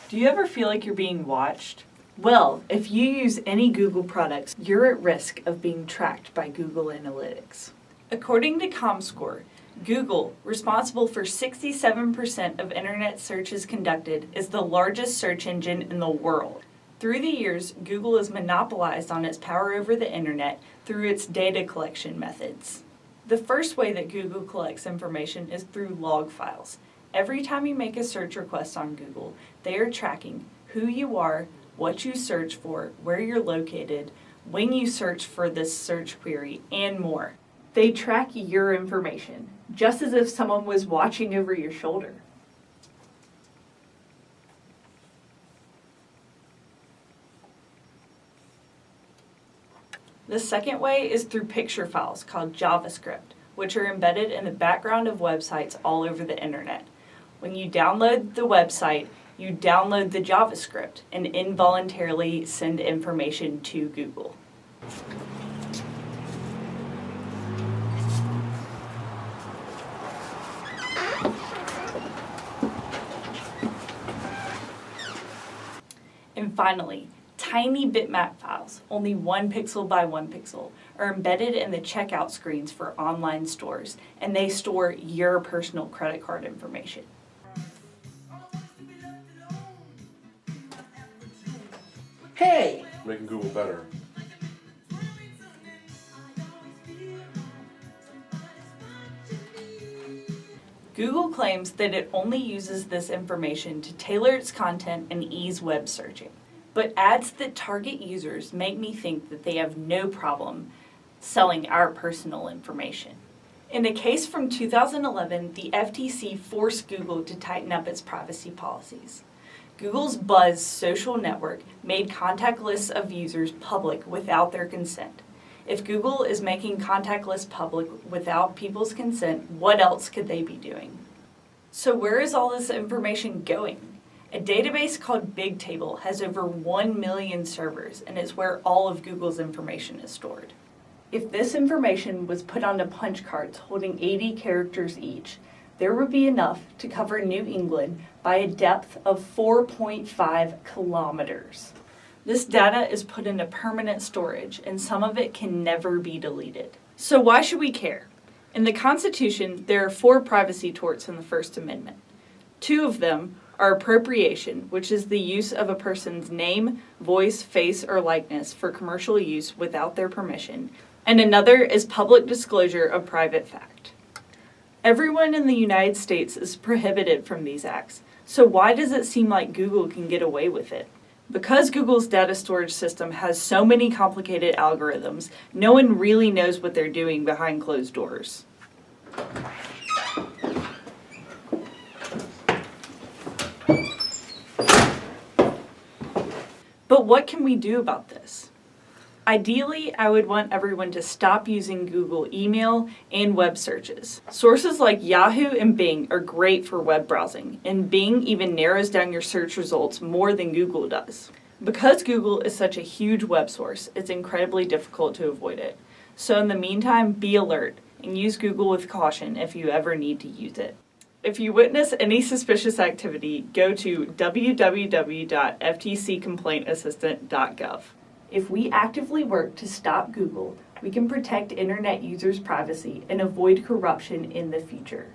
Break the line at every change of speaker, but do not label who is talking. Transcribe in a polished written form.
Do you ever feel like you're being watched? Well, if you use any Google products, you're at risk of being tracked by Google Analytics. According to ComScore, Google, responsible for 67% of internet searches conducted, is the largest search engine in the world. Through the years, Google has monopolized on its power over the internet through its data collection methods. The first way that Google collects information is through log files. Every time you make a search request on Google, they are tracking who you are, what you search for, where you're located, when you search for this search query, and more. They track your information, just as if someone was watching over your shoulder. The second way is through picture files called JavaScript, which are embedded in the background of websites all over the internet. When you download the website, you download the JavaScript and involuntarily send information to Google. And finally, tiny bitmap files, only 1 pixel by 1 pixel, are embedded in the checkout screens for online stores, and they store your personal credit card information.
Hey!
Making Google better.
Google claims that it only uses this information to tailor its content and ease web searching. But ads that target users make me think that they have no problem selling our personal information. In a case from 2011, the FTC forced Google to tighten up its privacy policies. Google's Buzz social network made contact lists of users public without their consent. If Google is making contact lists public without people's consent, what else could they be doing? So where is all this information going? A database called Bigtable has over 1 million servers and is where all of Google's information is stored. If this information was put onto punch cards holding 80 characters each, there would be enough to cover New England by a depth of 4.5 kilometers. This data is put into permanent storage, and some of it can never be deleted. So why should we care? In the Constitution, there are 4 privacy torts in the First Amendment. 2 of them are appropriation, which is the use of a person's name, voice, face, or likeness for commercial use without their permission, and another is public disclosure of private fact. Everyone in the United States is prohibited from these acts, so why does it seem like Google can get away with it? Because Google's data storage system has so many complicated algorithms, no one really knows what they're doing behind closed doors. But what can we do about this? Ideally, I would want everyone to stop using Google email and web searches. Sources like Yahoo and Bing are great for web browsing, and Bing even narrows down your search results more than Google does. Because Google is such a huge web source, it's incredibly difficult to avoid it. So in the meantime, be alert and use Google with caution if you ever need to use it. If you witness any suspicious activity, go to www.ftccomplaintassistant.gov. If we actively work to stop Google, we can protect internet users' privacy and avoid corruption in the future.